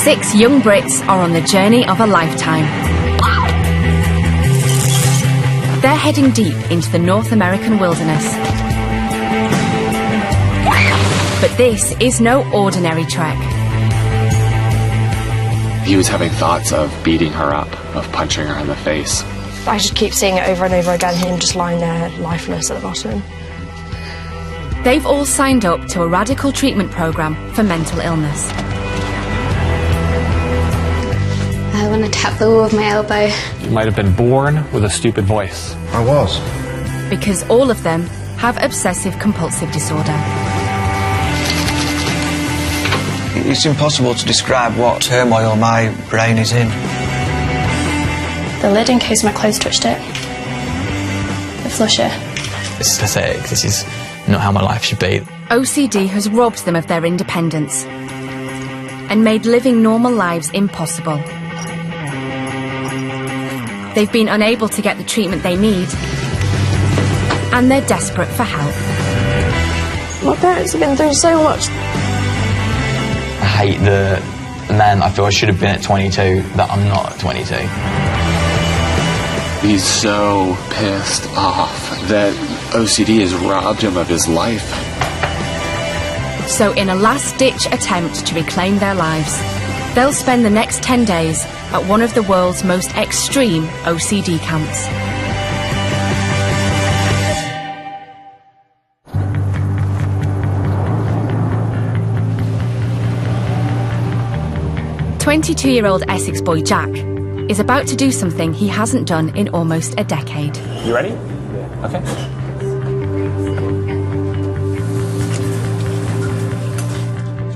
6 young Brits are on the journey of a lifetime. They're heading deep into the North American wilderness. But this is no ordinary trek. He was having thoughts of beating her up, of punching her in the face. I just keep seeing it over and over again, him just lying there lifeless at the bottom. They've all signed up to a radical treatment programme for mental illness. I want to tap the wall with my elbow. You might have been born with a stupid voice. I was. Because all of them have obsessive-compulsive disorder. It's impossible to describe what turmoil my brain is in. The lid, in case my clothes touched it. The flusher. This is pathetic. This is not how my life should be. OCD has robbed them of their independence and made living normal lives impossible. They've been unable to get the treatment they need, and they're desperate for help. My parents have been through so much. I hate the man I feel I should have been at 22 that I'm not at 22. He's so pissed off that OCD has robbed him of his life. So in a last-ditch attempt to reclaim their lives, they'll spend the next 10 days at one of the world's most extreme OCD camps. "22-year-old Essex boy Jack is about to do something he hasn't done in almost a decade. You ready? Yeah. Okay.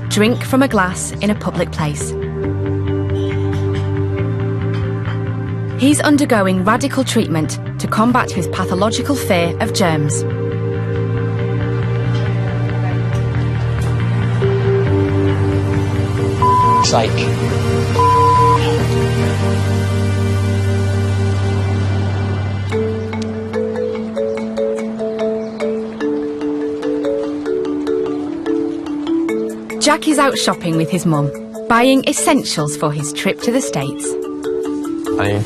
Drink from a glass in a public place. He's undergoing radical treatment to combat his pathological fear of germs. Psych. Jack is out shopping with his mum, buying essentials for his trip to the States. I need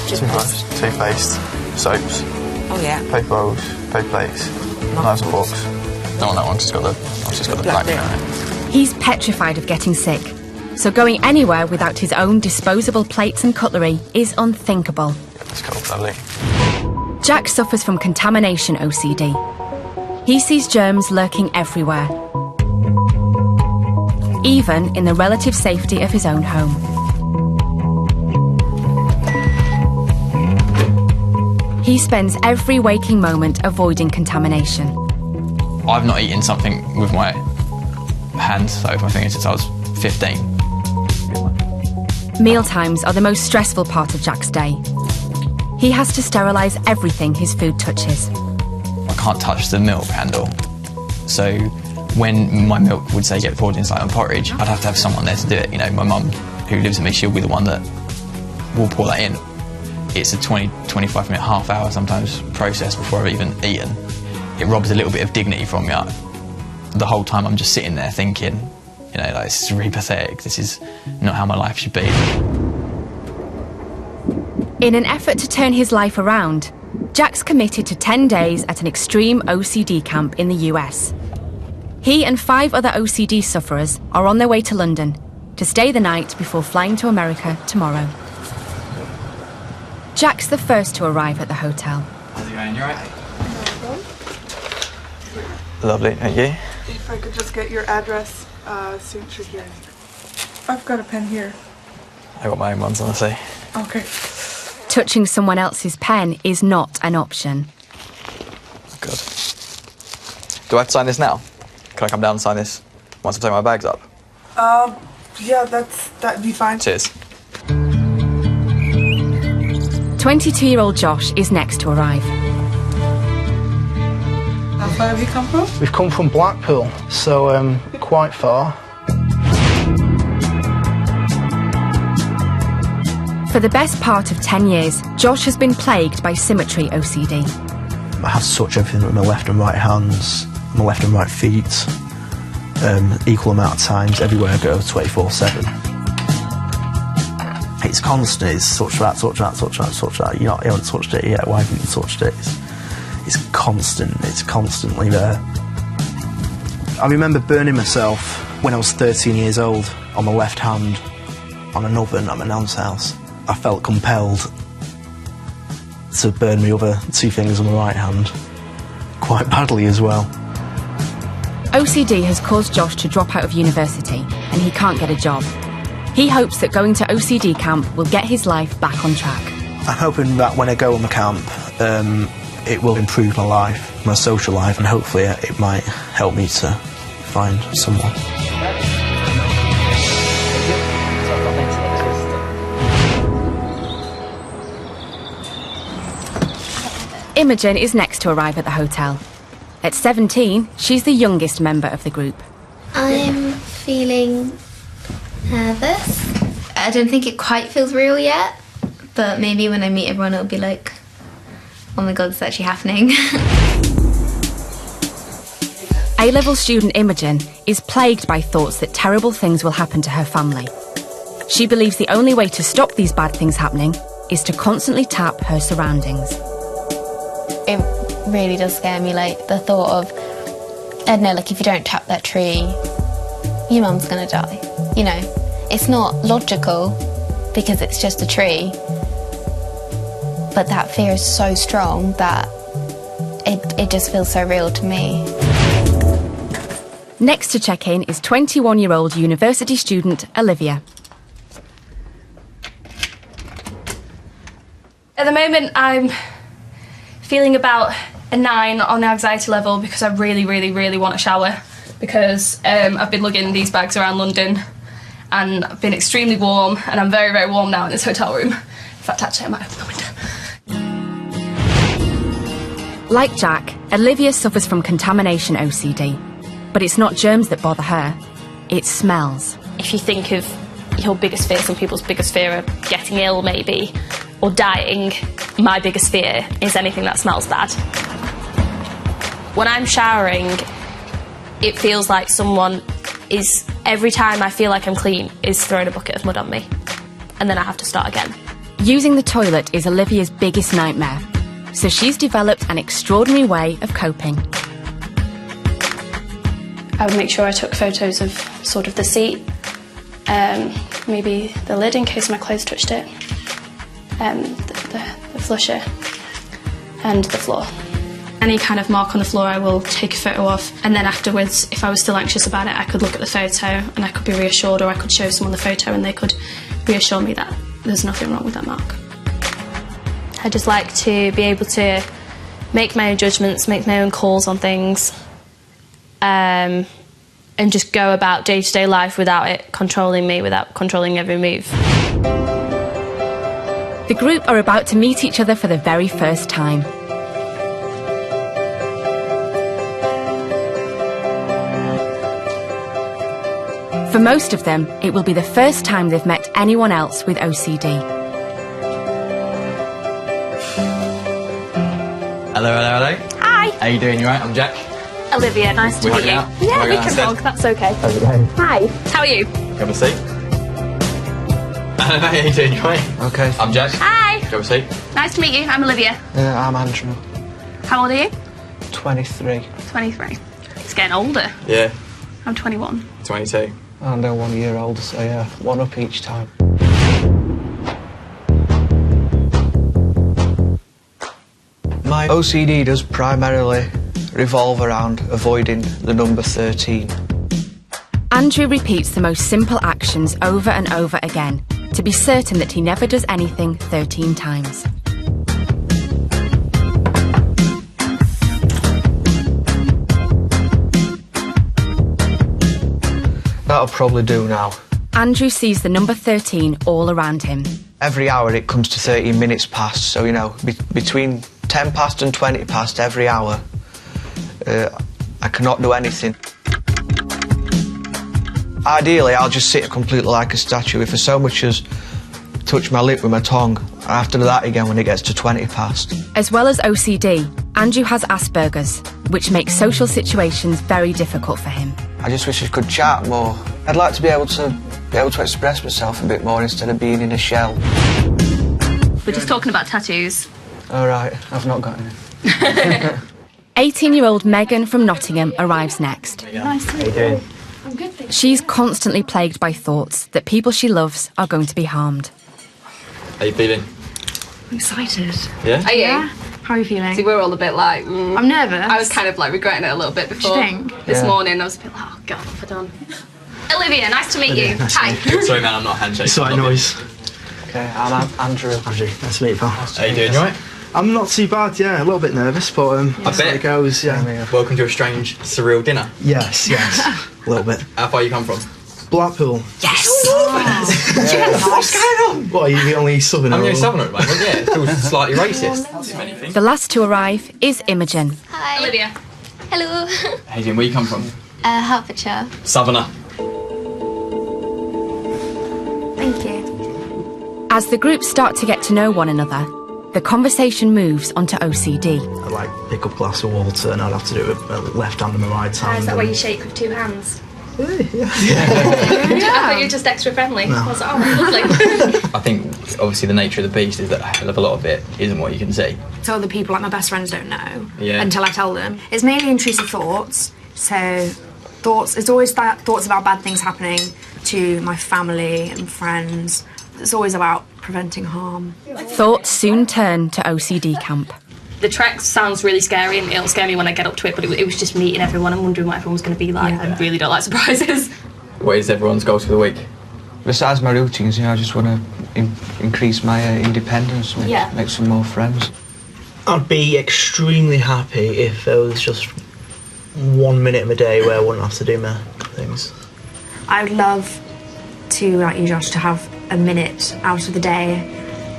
toothbrush, toothpaste, soaps, oh yeah, paper rolls, paper plates, knives and forks. Don't want that one 'cause it's got the black bit on it. He's petrified of getting sick, so going anywhere without his own disposable plates and cutlery is unthinkable. Yeah, that's cool, lovely. Jack suffers from contamination OCD. He sees germs lurking everywhere, even in the relative safety of his own home. He spends every waking moment avoiding contamination. I've not eaten something with my hands, so with my fingers, since I was 15. Mealtimes are the most stressful part of Jack's day. He has to sterilise everything his food touches. I can't touch the milk handle, so when my milk would say get poured inside on porridge, I'd have to have someone there to do it. You know, my mum, who lives with me, she'll be the one that will pour that in. It's a 20-25 minute, half hour sometimes process before I've even eaten. It robs a little bit of dignity from me. The whole time I'm just sitting there thinking, you know, like, this is really pathetic. This is not how my life should be. In an effort to turn his life around, Jack's committed to 10 days at an extreme OCD camp in the US. He and 5 other OCD sufferers are on their way to London to stay the night before flying to America tomorrow. Jack's the first to arrive at the hotel. How's it going? You alright? Lovely, thank you. If I could just get your address, signature here. I've got a pen here. I got my own ones, honestly. Okay. Touching someone else's pen is not an option. Good. Do I have to sign this now? Can I come down and sign this once I've taken my bags up? Yeah, that'd be fine. Cheers. 22-year-old Josh is next to arrive. How far have you come from? We've come from Blackpool, so quite far. For the best part of 10 years, Josh has been plagued by symmetry OCD. I have to touch everything with my left and right hands, my left and right feet. equal amount of times everywhere I go, 24/7. It's constant. It's touch that, touch that, touch that, touch that. You haven't touched it yet. Why haven't you touched it? It's constant. It's constantly there. I remember burning myself when I was 13 years old on the left hand on an oven at my nan's house. I felt compelled to burn my other 2 fingers on the right hand quite badly as well. OCD has caused Josh to drop out of university and he can't get a job. He hopes that going to OCD camp will get his life back on track. I'm hoping that when I go on the camp, it will improve my life, my social life, and hopefully it might help me to find someone. Imogen is next to arrive at the hotel. At 17, she's the youngest member of the group. I'm feeling nervous. I don't think it quite feels real yet, but maybe when I meet everyone it'll be like, oh my god, it's actually happening. A-level student Imogen is plagued by thoughts that terrible things will happen to her family. She believes the only way to stop these bad things happening is to constantly tap her surroundings. It really does scare me, like the thought of, I don't know, like if you don't tap that tree, your mum's gonna die. You know, it's not logical because it's just a tree, but that fear is so strong that it just feels so real to me. Next to check in is 21-year-old university student Olivia. At the moment, I'm feeling about a 9 on the anxiety level because I really want a shower because I've been lugging these bags around London and I've been extremely warm and I'm very warm now in this hotel room. In fact, actually, I might open the window. Like Jack, Olivia suffers from contamination OCD. But it's not germs that bother her, it's smells. If you think of your biggest fear, some people's biggest fear of getting ill maybe, or dying, my biggest fear is anything that smells bad. When I'm showering, it feels like someone is, every time I feel like I'm clean, is throwing a bucket of mud on me. And then I have to start again. Using the toilet is Olivia's biggest nightmare, so she's developed an extraordinary way of coping. I would make sure I took photos of sort of the seat, maybe the lid in case my clothes touched it, the flusher, and the floor. Any kind of mark on the floor I will take a photo of, and then afterwards, if I was still anxious about it, I could look at the photo and I could be reassured, or I could show someone the photo and they could reassure me that there's nothing wrong with that mark. I just like to be able to make my own judgments, make my own calls on things, and just go about day-to-day life without it controlling me, without controlling every move. The group are about to meet each other for the very first time. For most of them, it will be the first time they've met anyone else with OCD. Hello. Hi. How you doing? You right? I'm Jack. Olivia, nice to meet you. Out? Yeah, we can talk, that's okay. Hi. How are you? Have a seat. How you doing? You right? Okay. I'm Jack. Hi. Have a seat. Nice to meet you, I'm Olivia. I'm Andrew. How old are you? 23. 23. It's getting older. Yeah. I'm 21. 22. And I'm 1 year old, so yeah, 1 up each time. My OCD does primarily revolve around avoiding the number 13. Andrew repeats the most simple actions over and over again to be certain that he never does anything 13 times. That'll probably do now. Andrew sees the number 13 all around him. Every hour it comes to 13 minutes past, so you know, between 10 past and 20 past every hour, I cannot do anything. Ideally, I'll just sit completely like a statue. If I so much as touch my lip with my tongue, I have to do that again when it gets to 20 past. As well as OCD, Andrew has Asperger's, which makes social situations very difficult for him. I just wish I could chat more. I'd like to be able to express myself a bit more instead of being in a shell. We're just talking about tattoos. All right, I've not got any. 18-year-old Megan from Nottingham arrives next. Nice to meet you. I'm good, thank you. She's constantly plagued by thoughts that people she loves are going to be harmed. How you feeling? I'm excited. Yeah? Are you? Yeah. How are you feeling? See, we're all a bit like... I'm nervous. I was kind of like regretting it a little bit before. What do you think? This morning I was a bit like, oh God, what have I done? Olivia, nice to meet you. Hi. Sorry, man, I'm not handshaking. Sorry, noise. Okay, I'm Andrew. Andrew, nice to meet you, pal. How you doing, you alright? I'm not too bad, yeah. A little bit nervous, but I bet it goes, yeah. Welcome to a strange, surreal dinner. Yes, a little bit. How far you come from? Blackpool. Yes! Yes! What's going on? What, are you the only southerner? I'm the only southerner at the moment, yeah. It feels slightly racist. The last to arrive is Imogen. Hi. Olivia. Hello. Hey, Jim, where you come from? Hertfordshire. Southerner. Thank you. As the group start to get to know one another, the conversation moves onto OCD. I'd like pick up a glass of water and I'd have to do it with my left hand and my right hand. Is that why you shake with two hands? Yeah. I thought you were just extra friendly. No. I was like, oh, lovely. I think, obviously, the nature of the beast is that a hell of a lot of it isn't what you can see. So other people, like my best friends, don't know Yeah. until I tell them. It's mainly intrusive thoughts. So thoughts, it's always that thoughts about bad things happening to my family and friends. It's always about preventing harm. Thoughts soon turn to OCD camp. The trek sounds really scary and it'll scare me when I get up to it, but it was just meeting everyone and wondering what everyone was going to be like. Yeah. I really don't like surprises. What is everyone's goals for the week? Besides my routines, I just want to increase my independence, make some more friends. I'd be extremely happy if there was just 1 minute of my day where I wouldn't have to do my things. I would love to, like you, Josh, to have a minute out of the day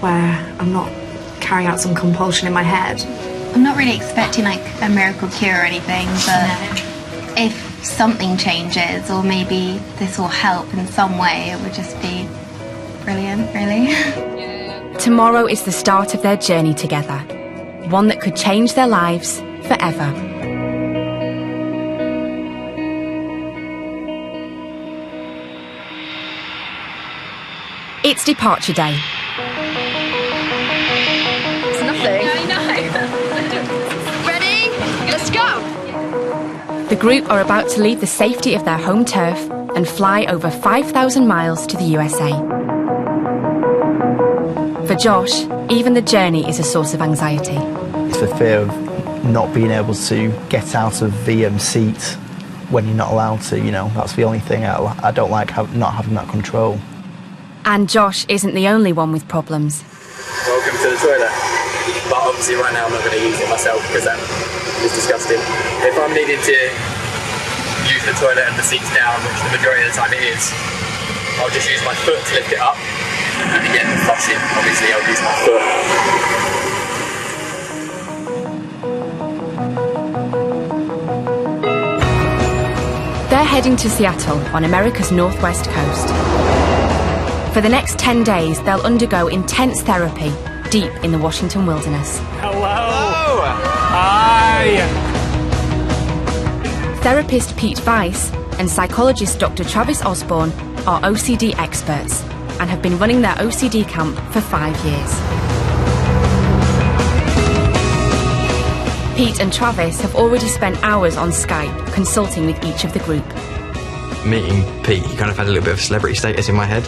where I'm not carrying out some compulsion in my head. I'm not really expecting like a miracle cure or anything, but if something changes or maybe this will help in some way, it would just be brilliant, really. Tomorrow is the start of their journey together, one that could change their lives forever. It's departure day. It's nothing. I know. Ready? Let's go! The group are about to leave the safety of their home turf and fly over 5,000 miles to the USA. For Josh, even the journey is a source of anxiety. It's the fear of not being able to get out of the seat when you're not allowed to, you know. That's the only thing I don't like, not having that control. And Josh isn't the only one with problems. Welcome to the toilet. But obviously right now I'm not going to use it myself because it's disgusting. If I'm needing to use the toilet and the seat's down, which the majority of the time it is, I'll just use my foot to lift it up. And again, the flushing, obviously I'll use my foot. They're heading to Seattle on America's northwest coast. For the next 10 days, they'll undergo intense therapy deep in the Washington wilderness. Hello! Hi! Therapist Pete Weiss and psychologist Dr. Travis Osborne are OCD experts and have been running their OCD camp for 5 years. Pete and Travis have already spent hours on Skype consulting with each of the group. Meeting Pete, he kind of had a little bit of celebrity status in my head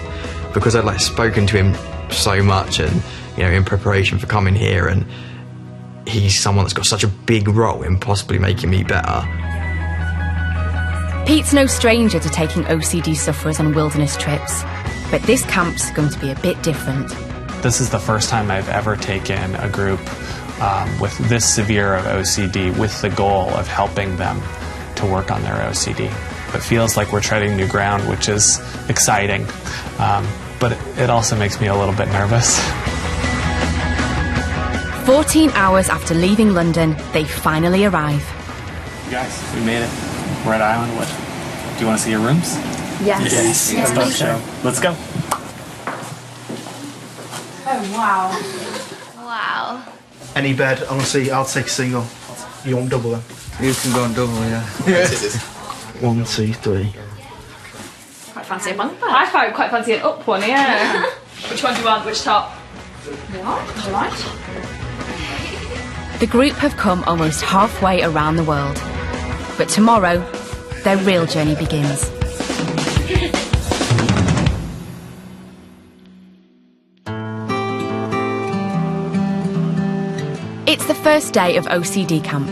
because I'd like spoken to him so much and, you know, in preparation for coming here, and he's someone that's got such a big role in possibly making me better. Pete's no stranger to taking OCD sufferers on wilderness trips, but this camp's going to be a bit different. This is the first time I've ever taken a group with this severe of OCD with the goal of helping them to work on their OCD. It feels like we're treading new ground, which is exciting, but it also makes me a little bit nervous. 14 hours after leaving London, they finally arrive. You guys, we made it. We're at Islandwood. Do you want to see your rooms? Yes. Let's go. Oh, wow. Wow. Any bed, honestly, I'll take a single. You want double then? You can go on double, yeah. 1, 2, 3. Quite fancy a bunk bed. I quite fancy an up one, yeah. Which one do you want? Which top? What? All right. The group have come almost halfway around the world. But tomorrow, their real journey begins. It's the first day of OCD Camp.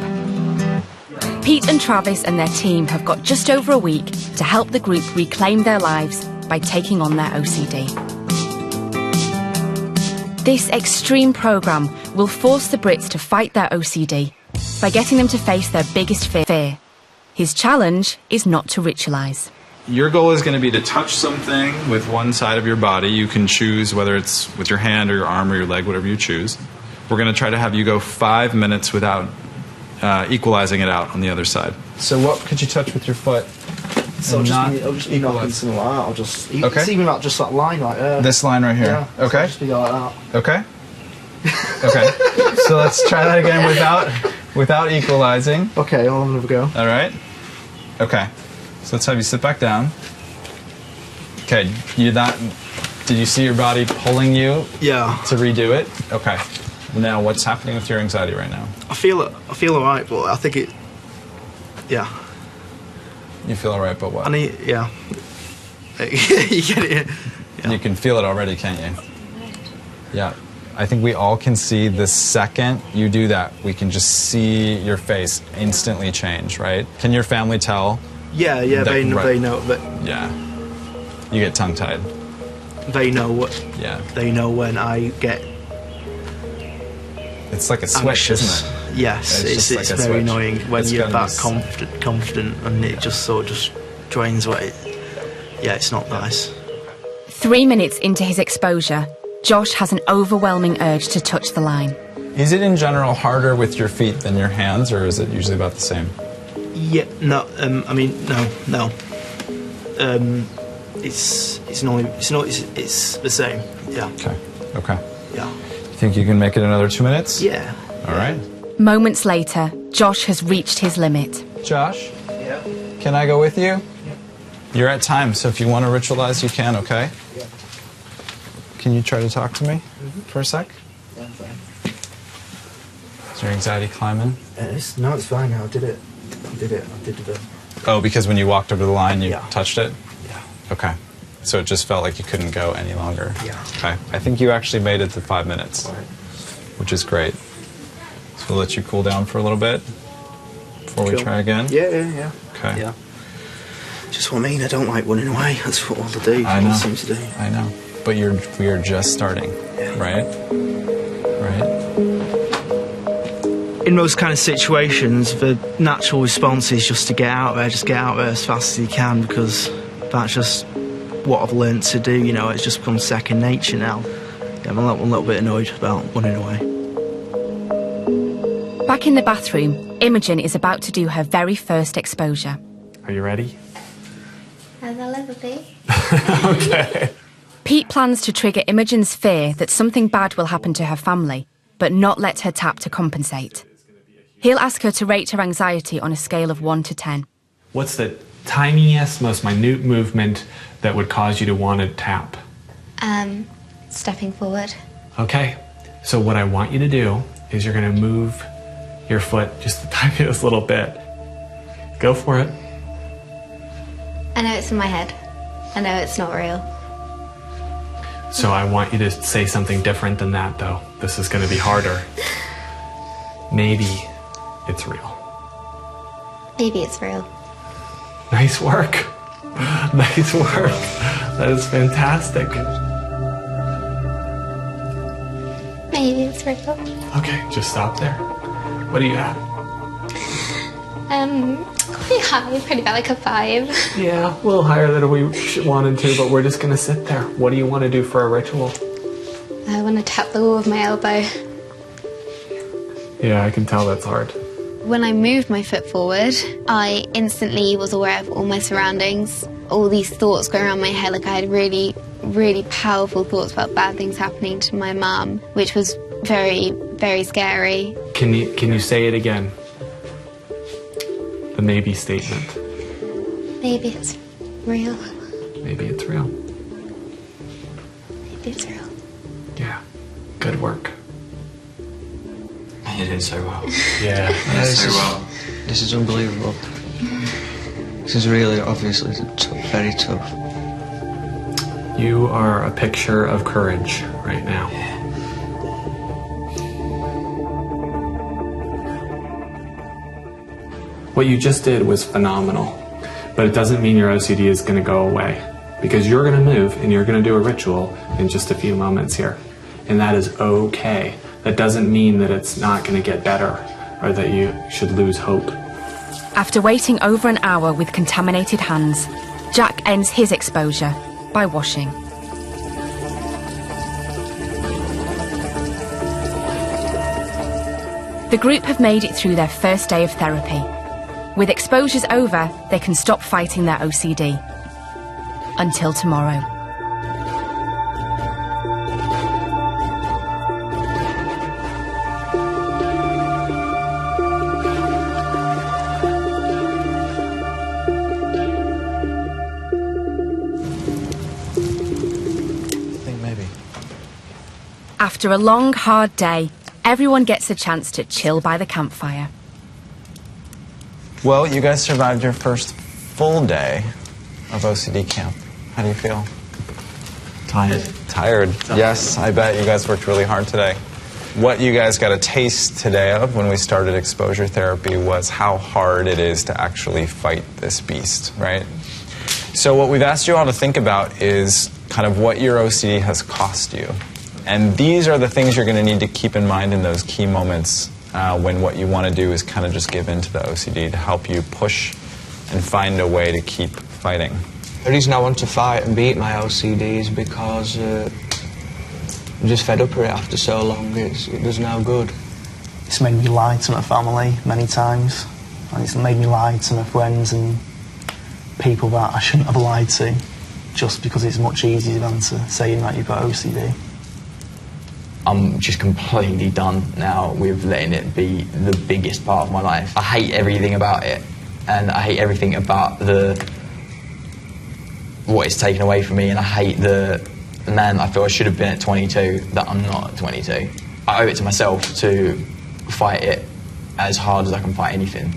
Pete and Travis and their team have got just over a week to help the group reclaim their lives by taking on their OCD. This extreme programme will force the Brits to fight their OCD by getting them to face their biggest fear. His challenge is not to ritualise. Your goal is going to be to touch something with one side of your body. You can choose whether it's with your hand or your arm or your leg, whatever you choose. We're going to try to have you go 5 minutes without equalizing it out on the other side. So what could you touch with your foot? So I'll just be knocking something like that. I'll just... Okay. It's even like just that line right there. This line right here? Yeah. Okay. So just be like that. Okay. Okay. So let's try that again without equalizing. Okay, I'll have another go. All right. Okay. So let's have you sit back down. Okay. Did you see your body pulling you? Yeah. To redo it? Okay. Now, what's happening with your anxiety right now? I feel alright, but I think it... Yeah. You feel alright, but what? Yeah. You get it? Yeah. You can feel it already, can't you? Yeah. I think we all can see the second you do that, we can just see your face instantly change, right? Can your family tell? Yeah, they know. But yeah. You get tongue-tied. They know what... Yeah. They know when I get... It's like a switch, isn't it? Yes, it's like very annoying when you're that confident and it just sort of drains away. Yeah, it's not nice. 3 minutes into his exposure, Josh has an overwhelming urge to touch the line. Is it in general harder with your feet than your hands, or is it usually about the same? Yeah, no. I mean, no. It's the same. Yeah. Okay. Yeah. Think you can make it another 2 minutes? Yeah. All right. Moments later, Josh has reached his limit. Josh? Yeah. Can I go with you? Yeah. You're at time, so if you want to ritualize, you can, okay? Yeah. Can you try to talk to me for a sec? Yeah, I'm fine. Is your anxiety climbing? No, it's fine now. I did it. I did the... Oh, because when you walked over the line, you touched it? Yeah. Okay. So it just felt like you couldn't go any longer? Yeah. Okay. I think you actually made it to 5 minutes, which is great. So we'll let you cool down for a little bit before we try again? Yeah. Okay. Yeah. Just what I mean, I don't like running away. That's what all I do. I know. All seem to do. I know. But we are just starting, right? Right? In those kind of situations, the natural response is just to get out there, just get out there as fast as you can, because that's just what I've learned to do, you know. It's just become second nature now. Yeah, I'm a little bit annoyed about running away. Back in the bathroom, Imogen is about to do her very first exposure. Are you ready? As I'll ever be. Okay. Pete plans to trigger Imogen's fear that something bad will happen to her family, but not let her tap to compensate. He'll ask her to rate her anxiety on a scale of 1 to 10. What's the tiniest, most minute movement that would cause you to want to tap? Stepping forward. Okay. So what I want you to do is you're going to move your foot just the tiniest little bit. Go for it. I know it's in my head. I know it's not real. So I want you to say something different than that, though. This is going to be harder. Maybe it's real. Maybe it's real. Nice work. Nice work. That is fantastic. Maybe it's real. Okay, just stop there. What do you have? Pretty high, pretty bad, like a 5. Yeah, a little higher than we wanted to, but we're just going to sit there. What do you want to do for a ritual? I want to tap the wall with my elbow. Yeah, I can tell that's hard. When I moved my foot forward, I instantly was aware of all my surroundings. All these thoughts going around my head, like I had really, really powerful thoughts about bad things happening to my mum, which was very, very scary. Can you say it again? The maybe statement. Maybe it's real. Maybe it's real. Maybe it's real. Yeah. Good work. You did so well. Yeah. This is unbelievable. This is really, obviously, very tough. You are a picture of courage right now. What you just did was phenomenal, but it doesn't mean your OCD is going to go away, because you're going to move and you're going to do a ritual in just a few moments here, and that is okay. That doesn't mean that it's not going to get better or that you should lose hope. After waiting over an hour with contaminated hands, Jack ends his exposure by washing. The group have made it through their first day of therapy. With exposures over, they can stop fighting their OCD. Until tomorrow. I think maybe. After a long, hard day, everyone gets a chance to chill by the campfire. Well, you guys survived your first full day of OCD camp. How do you feel? Tired. Tired. Yes, I bet you guys worked really hard today. What you guys got a taste today of when we started exposure therapy was how hard it is to actually fight this beast, right? So what we've asked you all to think about is kind of what your OCD has cost you. And these are the things you're going to need to keep in mind in those key moments when what you want to do is kind of just give in to the OCD to help you push and find a way to keep fighting. The reason I want to fight and beat my OCD is because I'm just fed up with it after so long. It does no good. It's made me lie to my family many times, and it's made me lie to my friends and people that I shouldn't have lied to, just because it's much easier than to saying that you've got OCD. I'm just completely done now with letting it be the biggest part of my life. I hate everything about it, and I hate everything about what it's taken away from me, and I hate the man I feel I should have been at 22 that I'm not at 22. I owe it to myself to fight it as hard as I can fight anything.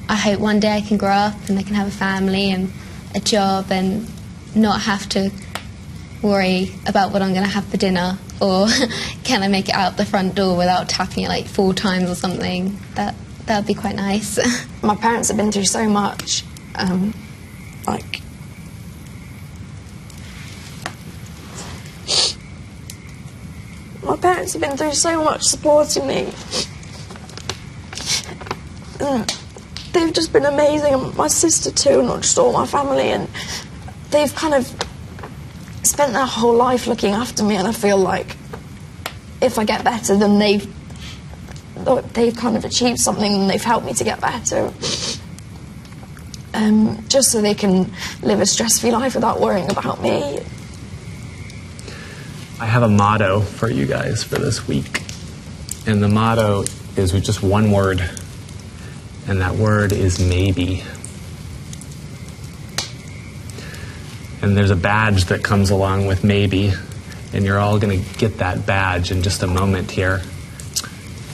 I hope one day I can grow up and I can have a family and a job and not have to worry about what I'm going to have for dinner, or can I make it out the front door without tapping it like 4 times or something. That would be quite nice. My parents have been through so much, my parents have been through so much supporting me. And they've just been amazing, and my sister too, not just all my family, and they've kind of spent their whole life looking after me, and I feel like if I get better, then they've kind of achieved something and they've helped me to get better. Just so they can live a stress-free life without worrying about me. I have a motto for you guys for this week. And the motto is with just one word. And that word is maybe. And there's a badge that comes along with maybe. And you're all going to get that badge in just a moment here.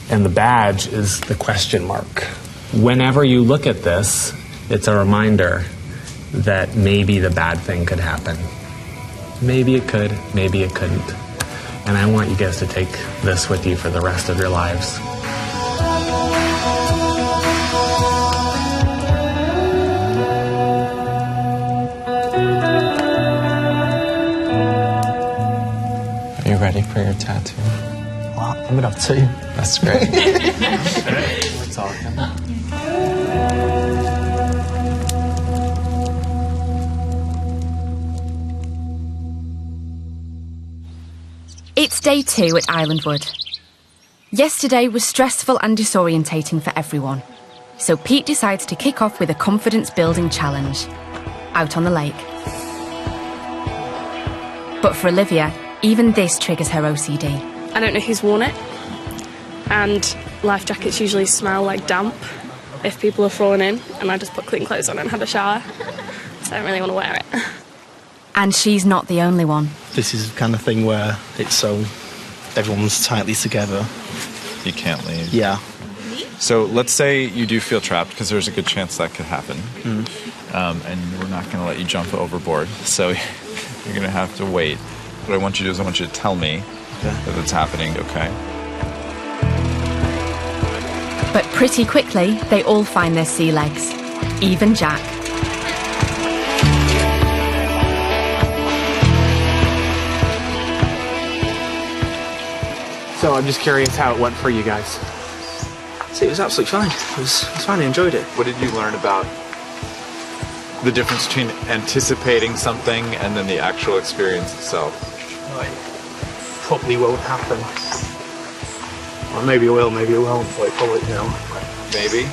And the badge is the question mark. Whenever you look at this, it's a reminder that maybe the bad thing could happen. Maybe it could, maybe it couldn't. And I want you guys to take this with you for the rest of your lives. Are you ready for your tattoo? Well, I'm going to have 2. That's great. We're talking. It's day 2 at Islandwood. Yesterday was stressful and disorientating for everyone, so Pete decides to kick off with a confidence-building challenge, out on the lake. But for Olivia, even this triggers her OCD. I don't know who's worn it, and life jackets usually smell like damp if people are falling in, and I just put clean clothes on and had a shower. because I don't really want to wear it. And she's not the only one. This is the kind of thing where it's so everyone's tightly together. You can't leave. Yeah. So let's say you do feel trapped, because there's a good chance that could happen. And we're not going to let you jump overboard. So you're going to have to wait. What I want you to do is I want you to tell me that it's happening, okay? But pretty quickly, they all find their sea legs. Even Jack. So I'm just curious how it went for you guys. See, it was absolutely fine. It was fine, I enjoyed it. What did you learn about the difference between anticipating something and then the actual experience itself? Probably won't happen. Or maybe it will, maybe it won't. Like, probably, you know. Maybe.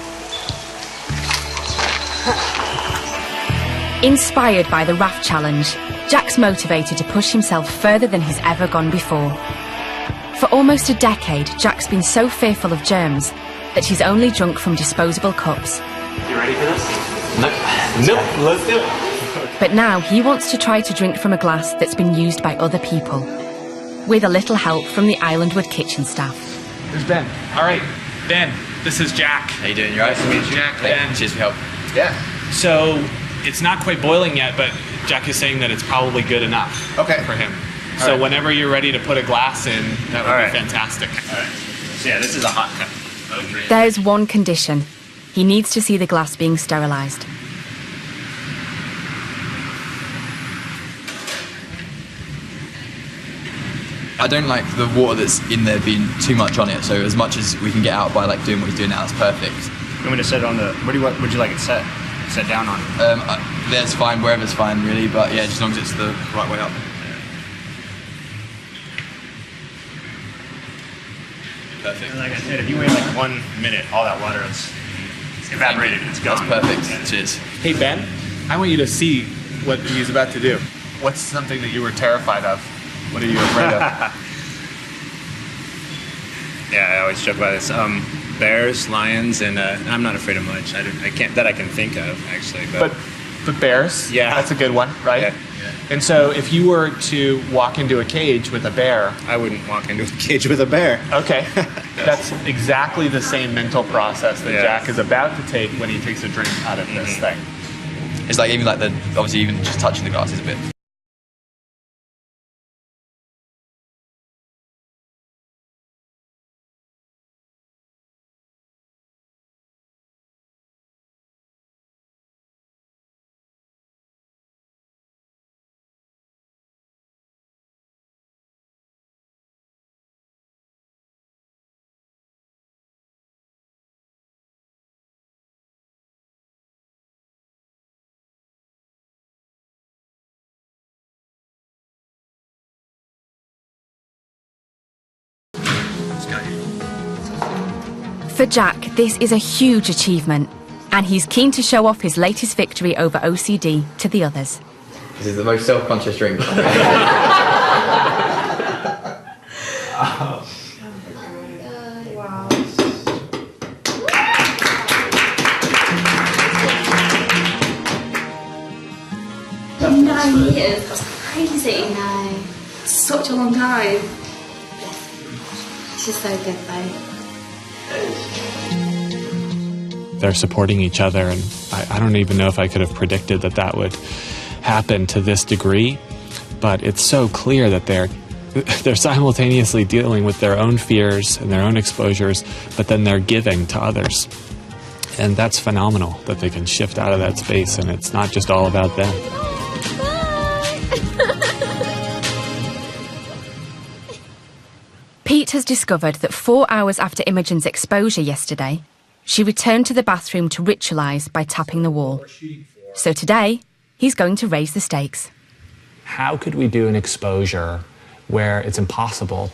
Inspired by the raft challenge, Jack's motivated to push himself further than he's ever gone before. For almost a decade, Jack's been so fearful of germs that he's only drunk from disposable cups. You ready for this? Nope, let's do it. But now he wants to try to drink from a glass that's been used by other people, with a little help from the Islandwood kitchen staff. There's Ben. All right, Ben, this is Jack. How you doing? You all right? Nice to meet you. Jack, Ben. Cheers for your help. Yeah. So it's not quite boiling yet, but Jack is saying that it's probably good enough for him. So whenever you're ready to put a glass in, that would be fantastic. All right. So yeah, this is a hot cup. There's one condition. He needs to see the glass being sterilised. I don't like the water that's in there being too much on it, so as much as we can get out by like doing what he's doing now, that's perfect. You want me to set it on the, would you like it set down on? There's fine, wherever's fine really, but yeah, just as long as it's the right way up. Perfect. And like I said, if you wait like 1 minute, all that water is evaporated. It's gone. That's perfect. Yeah. Cheers. Hey, Ben, I want you to see what he's about to do. What's something that you were terrified of? What are you afraid of? Yeah, I always joke about this. Bears, lions, and I'm not afraid of much. I can't that I can think of actually. But bears? Yeah, that's a good one, right? Yeah. And so if you were to walk into a cage with a bear... I wouldn't walk into a cage with a bear. Okay. That's exactly the same mental process that Jack is about to take when he takes a drink out of this thing. It's like even like obviously even just touching the glass is a bit... For Jack, this is a huge achievement, and he's keen to show off his latest victory over OCD to the others. This is the most self-conscious drink. Nine years, that's crazy. I know. Such a long time. It's just so good though. They're supporting each other, and I don't even know if I could have predicted that that would happen to this degree, but it's so clear that they're simultaneously dealing with their own fears and their own exposures, but then they're giving to others. And that's phenomenal that they can shift out of that space, and it's not just all about them. Pete has discovered that 4 hours after Imogen's exposure yesterday, she returned to the bathroom to ritualise by tapping the wall. So today, he's going to raise the stakes. How could we do an exposure where it's impossible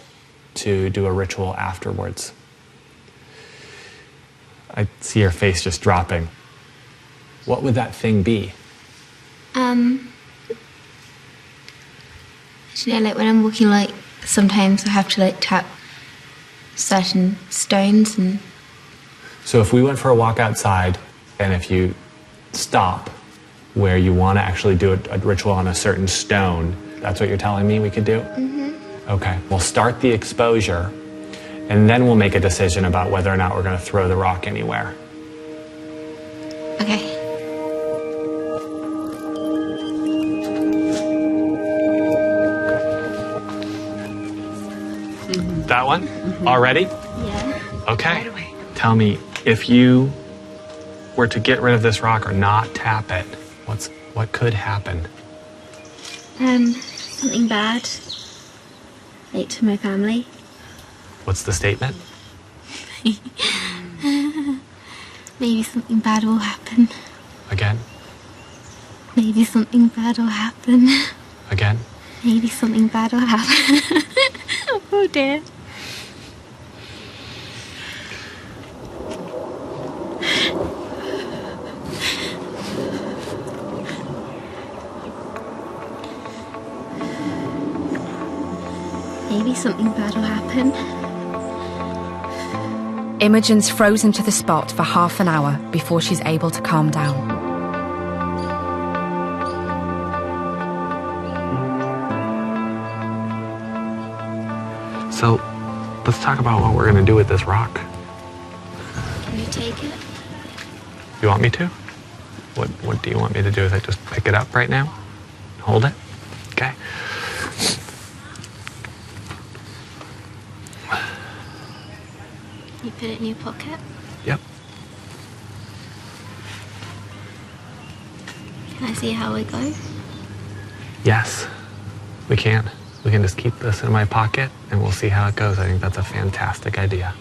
to do a ritual afterwards? I see your face just dropping. What would that thing be? You know, like when I'm walking, like sometimes I have to like tap certain stones and... So if we went for a walk outside, and if you stop where you want to actually do a ritual on a certain stone. That's what you're telling me we could do? Mm-hmm. Okay, we'll start the exposure, and then we'll make a decision about whether or not we're going to throw the rock anywhere. Okay. That one? Already? Yeah. Okay. Tell me, if you were to get rid of this rock or not tap it, what could happen? Something bad. Like to my family. What's the statement? Maybe something bad will happen. Again? Maybe something bad will happen. Again? Maybe something bad will happen. Oh dear. Maybe something bad will happen. Imogen's frozen to the spot for half an hour before she's able to calm down. So, let's talk about what we're going to do with this rock. Can you take it? You want me to? What do you want me to do? Is I just pick it up right now? Hold it? Okay. You put it in your pocket? Yep. Can I see how it goes? Yes, we can. We can just keep this in my pocket and we'll see how it goes. I think that's a fantastic idea.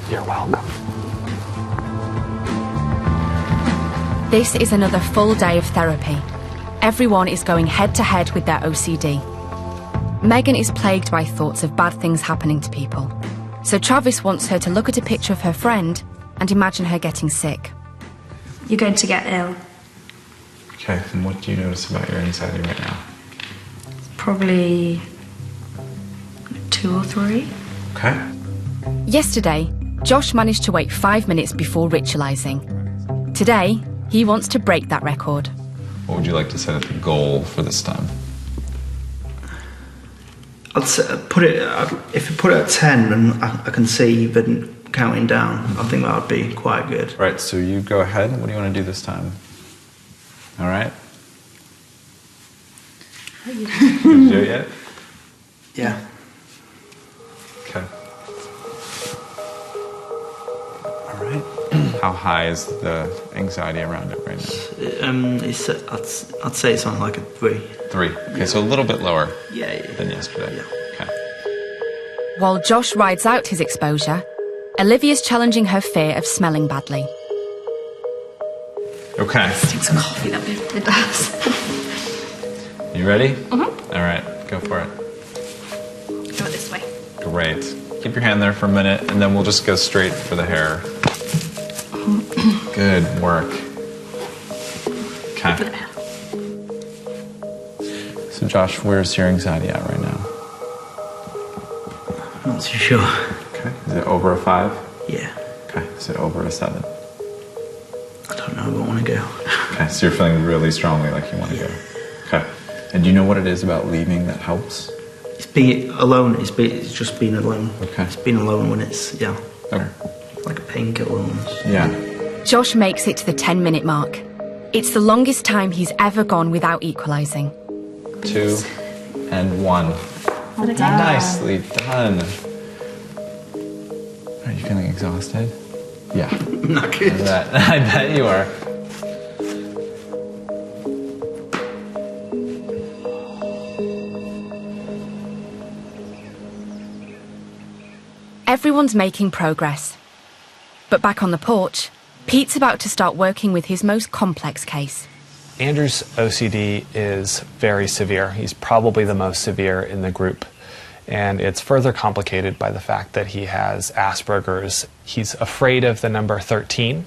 You're welcome. This is another full day of therapy. Everyone is going head to head with their OCD. Megan is plagued by thoughts of bad things happening to people. So Travis wants her to look at a picture of her friend and imagine her getting sick. You're going to get ill. Okay, and what do you notice about your anxiety right now? Probably 2 or 3. Okay. Yesterday, Josh managed to wait 5 minutes before ritualizing. Today, he wants to break that record. What would you like to set as the goal for this time? I'd put it, if you put it at 10 and I can see even counting down, I think that would be quite good. Right, so you go ahead. What do you want to do this time? All right? You gonna do it yet? Yeah. Okay. All right. How high is the anxiety around it right now? I'd say it's on like a 3. 3. Okay, so a little bit lower than yesterday. Yeah. Okay. While Josh rides out his exposure, Olivia's challenging her fear of smelling badly. Okay. Take some coffee, that it does. You ready? Mm-hmm. All right, go for it. Go this way. Great. Keep your hand there for a minute, and then we'll just go straight for the hair. Good work. Okay. So Josh, where's your anxiety at right now? Not too sure. Okay. Is it over a 5? Yeah. Okay. Is it over a 7? I don't know, I don't want to go. Okay, so you're feeling really strongly like you want to go. Okay. And do you know what it is about leaving that helps? It's being alone, it's just being alone. Okay. It's being alone when it's, yeah. Okay. Like a painkiller almost. Yeah. Josh makes it to the 10-minute mark. It's the longest time he's ever gone without equalizing. 2 and 1. Well done. Nicely done. Are you feeling exhausted? Yeah. Not good. I bet you are. Everyone's making progress. But back on the porch, Pete's about to start working with his most complex case. Andrew's OCD is very severe. He's probably the most severe in the group. And it's further complicated by the fact that he has Asperger's. He's afraid of the number 13.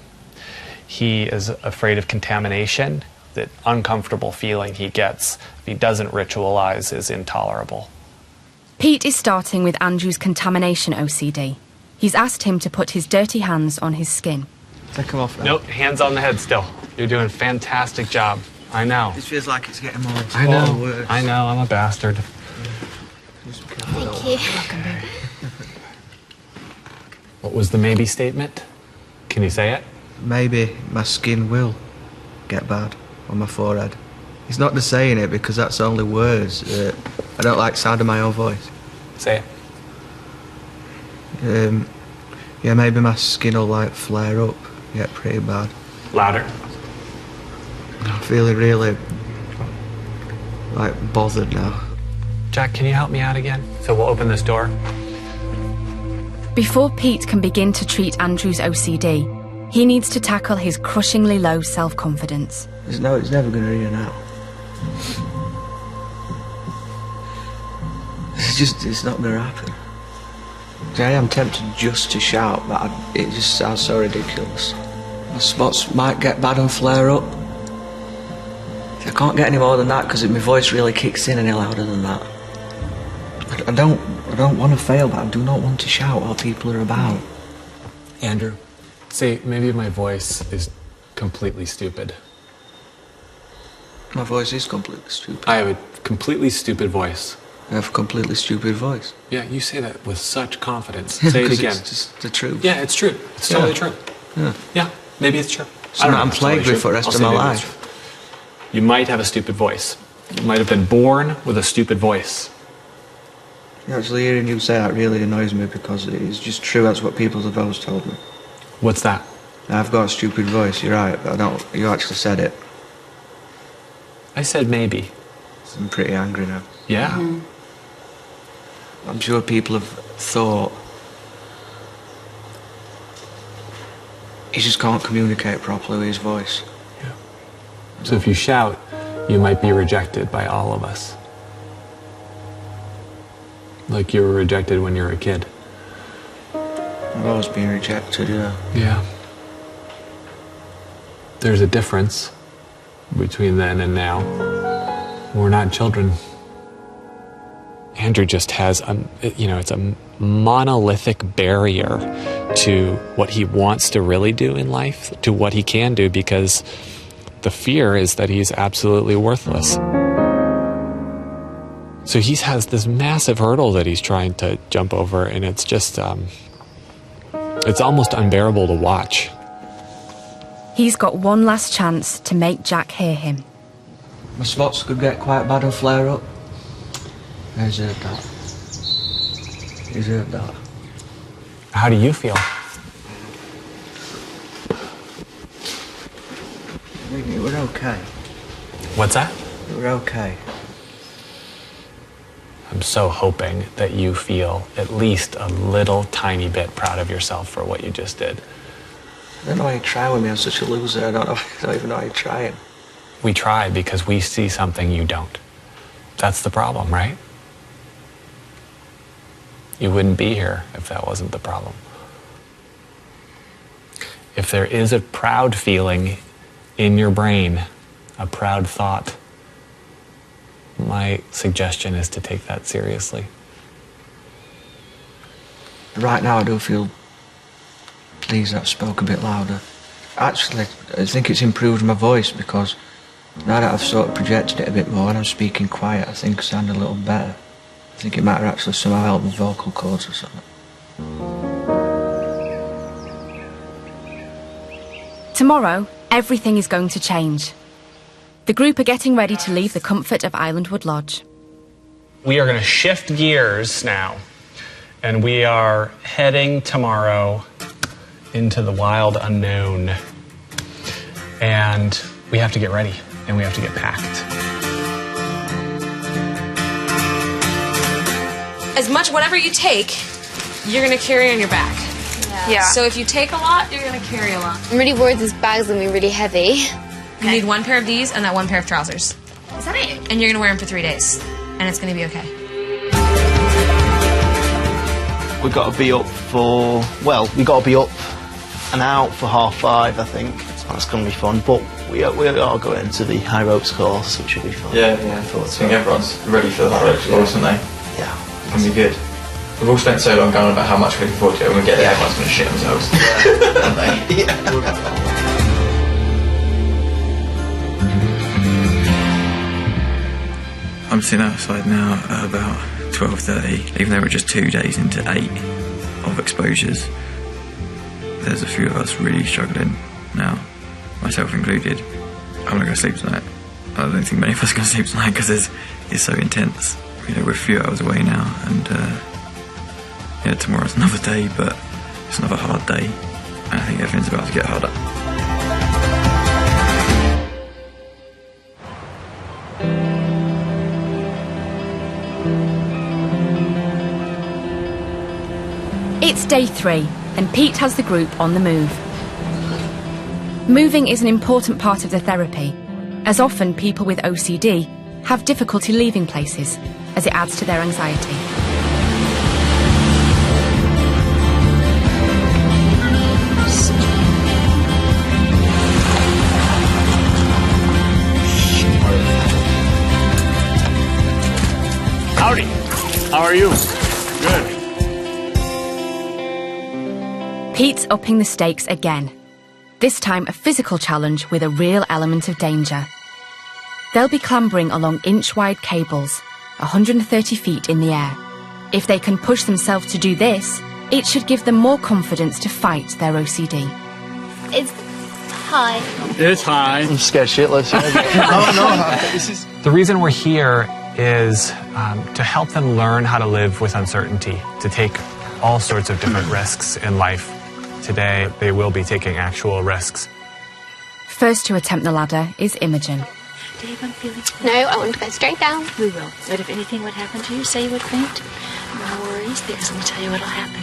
He is afraid of contamination. The uncomfortable feeling he gets if he doesn't ritualize is intolerable. Pete is starting with Andrew's contamination OCD. He's asked him to put his dirty hands on his skin. Take them off now. Nope, hands on the head still. You're doing a fantastic job. I know. This feels like it's getting more. I know. More worse. I know. I'm a bastard. Thank you. What was the maybe statement? Can you say it? Maybe my skin will get bad on my forehead. He's not just saying it because that's only words. I don't like the sound of my own voice. Say it. Yeah, maybe my skin will like flare up, get pretty bad. Louder. I'm feeling really like bothered now. Jack, can you help me out again? So we'll open this door. Before Pete can begin to treat Andrew's OCD, he needs to tackle his crushingly low self-confidence. It's never going to hear now. It's not going to happen. I am tempted just to shout, but it just sounds so ridiculous. My spots might get bad and flare up. I can't get any more than that because my voice really kicks in any louder than that. I don't want to fail, but I do not want to shout while people are about. Andrew, see, maybe my voice is completely stupid. My voice is completely stupid. I have a completely stupid voice. I have a completely stupid voice. Yeah, you say that with such confidence. Say it again. It's just the truth. Yeah, it's true. It's totally true. Yeah. Yeah, maybe it's true. Something I'm plagued with for the rest of my life. You might have a stupid voice. You might have been born with a stupid voice. Actually, hearing you say that really annoys me because it's just true. That's what people have always told me. What's that? I've got a stupid voice. You're right, but I don't. You actually said it. I said maybe. I'm pretty angry now. Yeah. Mm-hmm. I'm sure people have thought he just can't communicate properly with his voice. Yeah. So if you shout, you might be rejected by all of us. Like you were rejected when you were a kid. I've always been rejected, yeah. Yeah. There's a difference between then and now. We're not children. Andrew just has it's a monolithic barrier to what he wants to really do in life, to what he can do, because the fear is that he's absolutely worthless. So he has this massive hurdle that he's trying to jump over, and it's just, it's almost unbearable to watch. He's got one last chance to make Jack hear him. My spots could get quite bad and flare up. He's heard that. He's heard that. How do you feel? We're okay. What's that? We're okay. I'm so hoping that you feel at least a little tiny bit proud of yourself for what you just did. I don't know how you try with me. I'm such a loser. I don't even know how you're trying. We try because we see something you don't. That's the problem, right? You wouldn't be here if that wasn't the problem. If there is a proud feeling in your brain, a proud thought, my suggestion is to take that seriously. Right now I do feel pleased that I spoke a bit louder. Actually, I think it's improved my voice because now that I've sort of projected it a bit more and I'm speaking quiet, I think I sound a little better. I think it might actually somehow help with vocal cords or something. Tomorrow, everything is going to change. The group are getting ready to leave the comfort of Islandwood Lodge. We are going to shift gears now, and we are heading tomorrow into the wild unknown. And we have to get ready, and we have to get packed. As much, whatever you take, you're going to carry on your back. Yeah. So if you take a lot, you're going to carry a lot. I'm really worried this bag's going to be really heavy. You need one pair of these and that one pair of trousers. Is that it? And you're going to wear them for 3 days. And it's going to be okay. We've got to be up for, we've got to be up and out for 5:30, I think. So that's going to be fun. But we are going to the high ropes course, which will be fun. Yeah, I think everyone's ready for the high ropes course, aren't they? Yeah. It's going to be good. We've all spent so long going about how much we're looking forward to it, and we get there, everyone's going to shit themselves. I'm sitting outside now at about 12:30, even though we're just 2 days into 8 of exposures. There's a few of us really struggling now, myself included. I'm not going to sleep tonight. I don't think many of us are going to sleep tonight because it's so intense. You know, we're a few hours away now, and yeah, tomorrow's another day, but it's another hard day. And I think everything's about to get harder. It's day 3, and Pete has the group on the move. Moving is an important part of the therapy, as often people with OCD have difficulty leaving places, as it adds to their anxiety. Howdy. How are you? Good. Pete's upping the stakes again. This time a physical challenge with a real element of danger. They'll be clambering along inch-wide cables, 130 feet in the air. If they can push themselves to do this, it should give them more confidence to fight their OCD. It's high. It's high. I'm scared shitless. The reason we're here is to help them learn how to live with uncertainty, to take all sorts of different risks in life. Today, they will be taking actual risks. First to attempt the ladder is Imogen. Dave, I'm feeling sick. No, I want to go straight down. We will. But if anything would happen to you, say you would faint, no worries, because let me tell you what'll happen.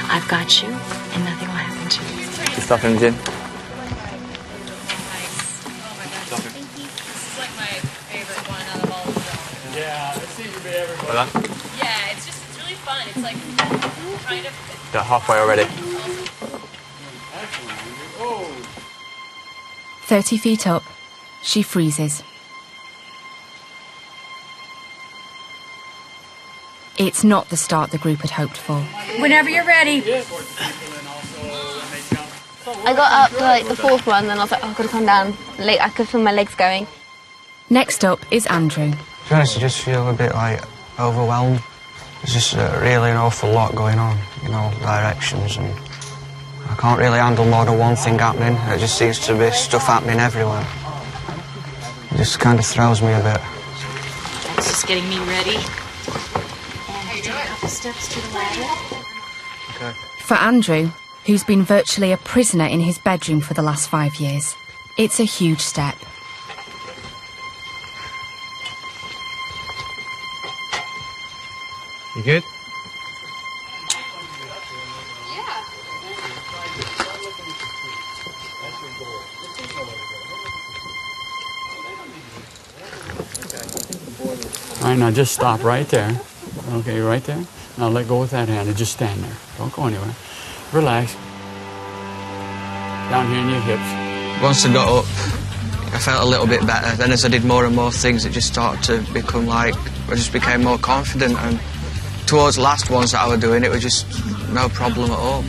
I've got you, and nothing will happen to you. Good stuff, Imogen. Well done. Yeah, it's really fun. It's like kind of... Got halfway already. 30 feet up, she freezes. It's not the start the group had hoped for. Whenever you're ready. I got up to like the 4th one, then I was like, oh, I've got to come down. I could feel my legs going. Next up is Andrew. To be honest, I just feel a bit like overwhelmed. There's just really an awful lot going on in all directions, and I can't really handle more than one thing happening. It just seems to be stuff happening everywhere. It just kind of throws me a bit. Jack's just getting me ready. And take a couple steps to the ladder. Okay. For Andrew, who's been virtually a prisoner in his bedroom for the last 5 years, it's a huge step. You good? All right, now just stop right there. Okay, right there. Now let go with that hand and just stand there. Don't go anywhere. Relax. Down here in your hips. Once I got up, I felt a little bit better. Then as I did more and more things, it just started to become like, I just became more confident, and towards the last ones that I was doing, it was just no problem at all.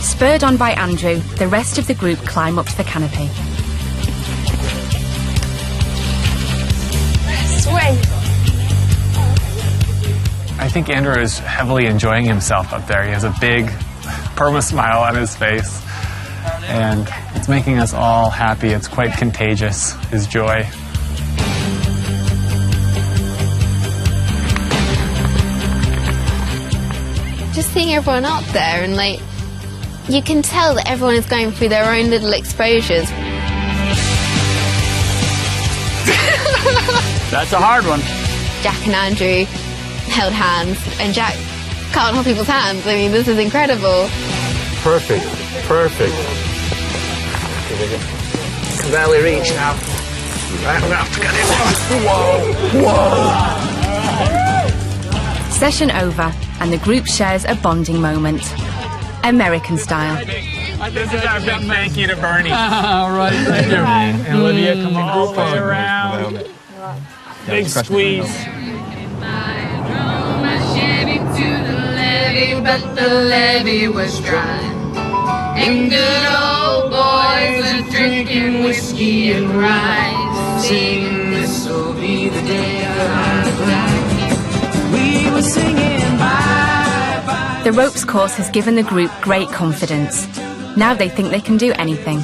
Spurred on by Andrew, the rest of the group climb up to the canopy. Swing! I think Andrew is heavily enjoying himself up there. He has a big perma-smile on his face, and it's making us all happy. It's quite contagious, his joy. Just seeing everyone up there, and like, you can tell that everyone is going through their own little exposures. That's a hard one. Jack and Andrew held hands, and Jack can't hold people's hands. I mean, this is incredible. Perfect. Perfect. I can barely reach now. Right, I'm gonna have to get in. Whoa! Session over, and the group shares a bonding moment. American style. This is our big thank you to Bernie. All right, thank you. And Olivia, come all the way around. Big squeeze. to the levee, but the levee was dry. And good old boys are drinking whiskey and rye, singing, this'll be the day that I die. We were singing bye bye. The ropes course has given the group great confidence. Now they think they can do anything.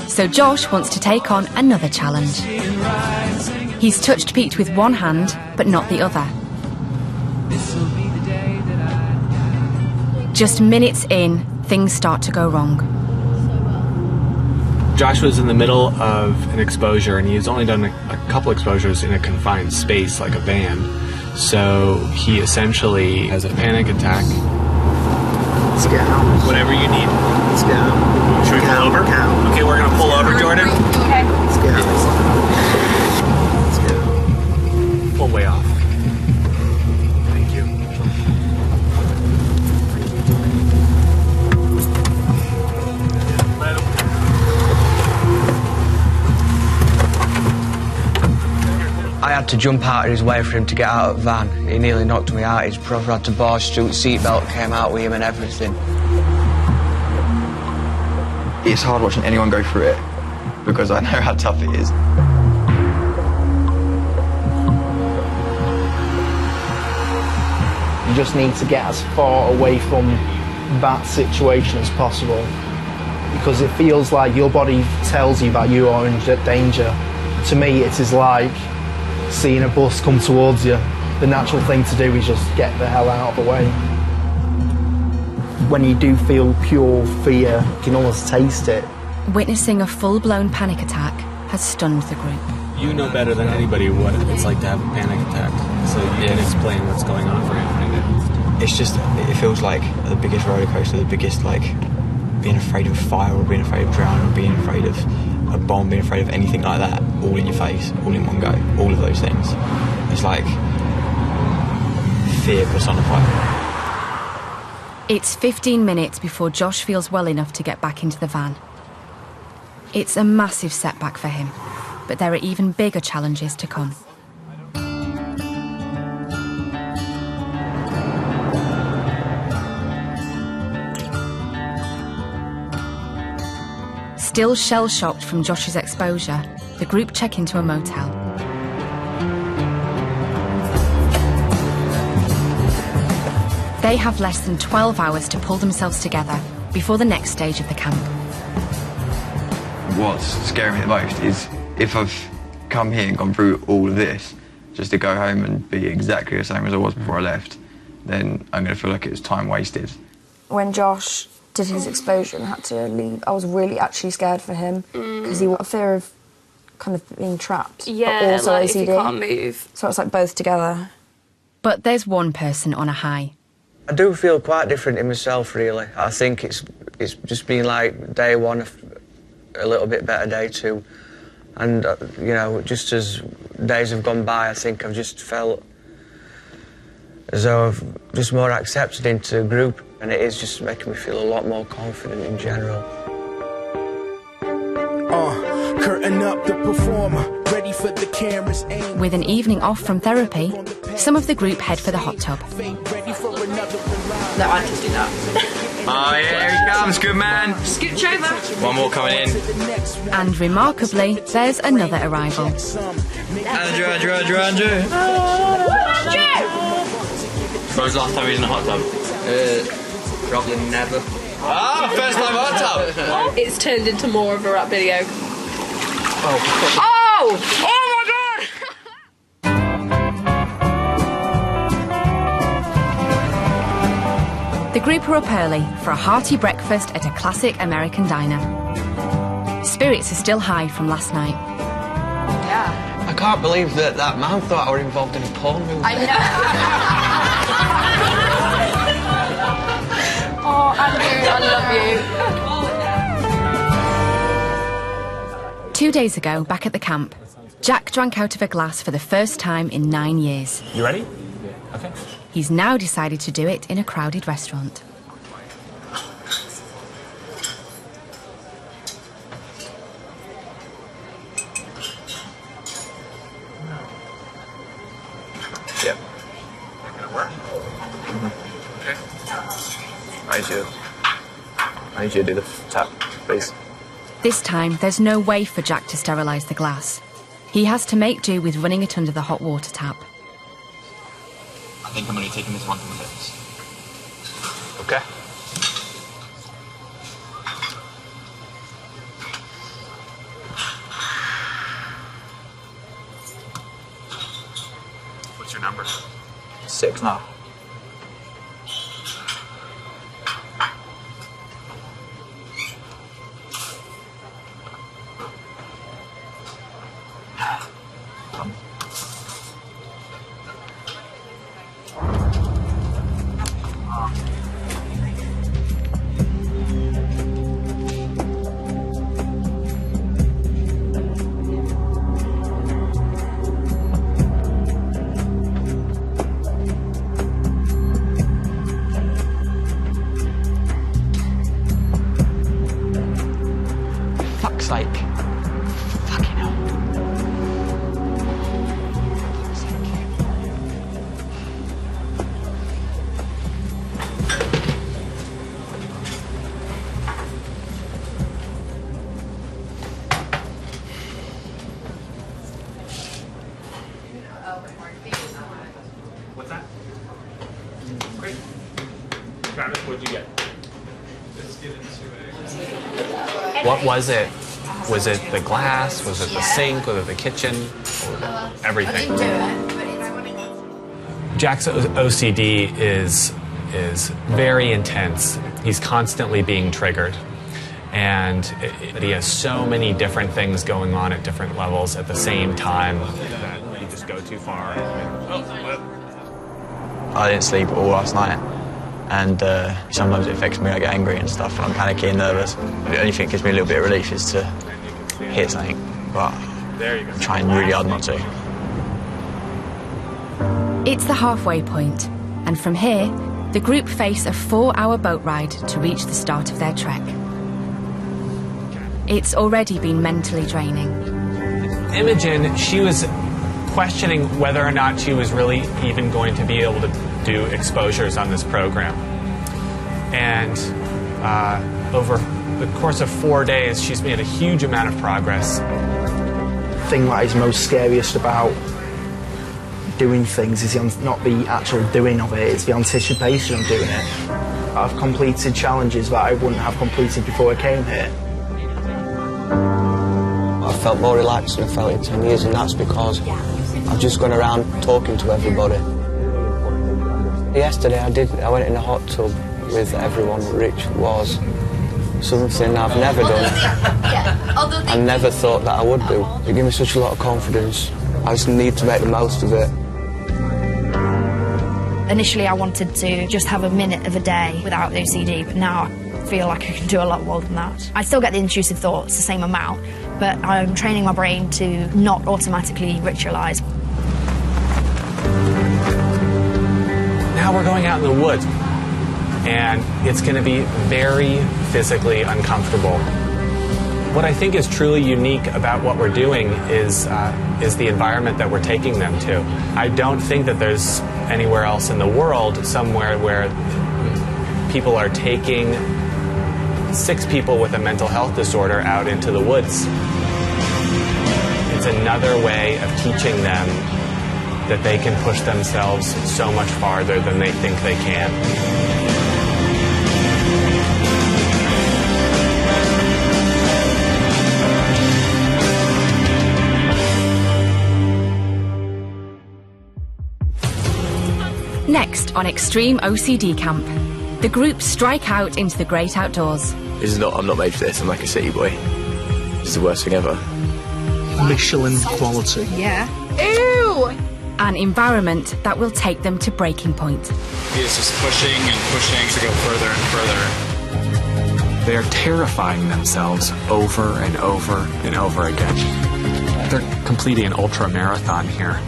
So Josh wants to take on another challenge. He's touched Pete with one hand, but not the other. Just minutes in, things start to go wrong. Josh was in the middle of an exposure, and he's only done a couple exposures in a confined space like a van. So he essentially has a panic attack. Let's get out. Whatever you need. Let's get out. Should we pull over? Okay, we're gonna pull over, Jordan. Okay. Let's get out. Let's get out. Pull way off. Thank you. I had to jump out of his way for him to get out of the van. He nearly knocked me out. His brother had to barge through, the seatbelt came out with him and everything. It's hard watching anyone go through it because I know how tough it is. You just need to get as far away from that situation as possible, because it feels like your body tells you that you are in danger. To me, it is like seeing a bus come towards you. The natural thing to do is just get the hell out of the way. When you do feel pure fear, you can almost taste it. Witnessing a full-blown panic attack has stunned the group. You know better than anybody what it's like to have a panic attack, so you can explain what's going on for him. It's just, it feels like the biggest roller coaster, the biggest, like, being afraid of fire or being afraid of drowning or being afraid of a bomb, being afraid of anything like that, all in your face, all in one go, all of those things. It's like fear personified. It's 15 minutes before Josh feels well enough to get back into the van. It's a massive setback for him, but there are even bigger challenges to come. Still shell-shocked from Josh's exposure, the group check into a motel. They have less than 12 hours to pull themselves together before the next stage of the camp. What's scaring me the most is if I've come here and gone through all of this just to go home and be exactly the same as I was before I left, then I'm going to feel like it was time wasted. When Josh did his exposure and had to leave, I was really actually scared for him because he had a fear of kind of being trapped, Yeah, but also like OCD. if you can't move. So it's like both together. But there's one person on a high. I do feel quite different in myself, really. I think it's just been like day one, a little bit better day two. And, you know, just as days have gone by, I think I've just felt as though I've just more accepted into the group, and it is just making me feel a lot more confident in general. Curtain up the performer, ready for the cameras. With an evening off from therapy, some of the group head for the hot tub. No, I can do that. Oh, yeah, here he comes, good man. Scooch over. One more coming in. And remarkably, there's another arrival. Andrew. When was the last time you was in a hot tub? Probably never. Ah, first time hot tub. It's turned into more of a rap video. Oh my God! The group are up early for a hearty breakfast at a classic American diner. Spirits are still high from last night. Yeah. I can't believe that man thought I were involved in a porn movie. I know. Oh, Andrew, I love you. 2 days ago, back at the camp, Jack drank out of a glass for the first time in 9 years. You ready? Okay. He's now decided to do it in a crowded restaurant. Yep. I need you to do the tap, please. This time, there's no way for Jack to sterilise the glass. He has to make do with running it under the hot water tap. I think I'm only taking this one from the lips. Okay. What's your number? 6 now. Fuck's sake. Fucking hell. What's that? Great. Travis, what'd you get? What was it? Was it the glass? Was it the sink? Was it the kitchen? Everything. Jack's OCD is very intense. He's constantly being triggered. And he has so many different things going on at different levels at the same time that you just go too far. I didn't sleep all last night, and sometimes it affects me. I get angry and stuff, and I'm panicky and nervous. The only thing that gives me a little bit of relief is to hit something, but I'm trying really hard not to. It's the halfway point, and from here, the group face a 4-hour boat ride to reach the start of their trek. It's already been mentally draining. Imogen, she was questioning whether or not she was really even going to be able to do exposures on this program. And over the course of 4 days, she's made a huge amount of progress. The thing that is most scariest about doing things is not the actual doing of it, it's the anticipation of doing it. I've completed challenges that I wouldn't have completed before I came here. I felt more relaxed than I felt in 10 years, and that's because I've just gone around talking to everybody. Yesterday I went in a hot tub with everyone, which was something I've never done. I never thought that I would do. It gave me such a lot of confidence. I just need to make the most of it. Initially I wanted to just have a minute of a day without OCD, but now I feel like I can do a lot more than that. I still get the intrusive thoughts, the same amount, but I'm training my brain to not automatically ritualise. Now we're going out in the woods, and it's going to be very physically uncomfortable. What I think is truly unique about what we're doing is the environment that we're taking them to. I don't think that there's anywhere else in the world somewhere where people are taking 6 people with a mental health disorder out into the woods. It's another way of teaching them that they can push themselves so much farther than they think they can. Next on Extreme OCD Camp, the group strike out into the great outdoors. I'm not made for this. I'm like a city boy. It's the worst thing ever. Michelin quality. Yeah. Ew! An environment that will take them to breaking point. It's just pushing and pushing to go further and further. They're terrifying themselves over and over and over again. They're completing an ultra marathon here.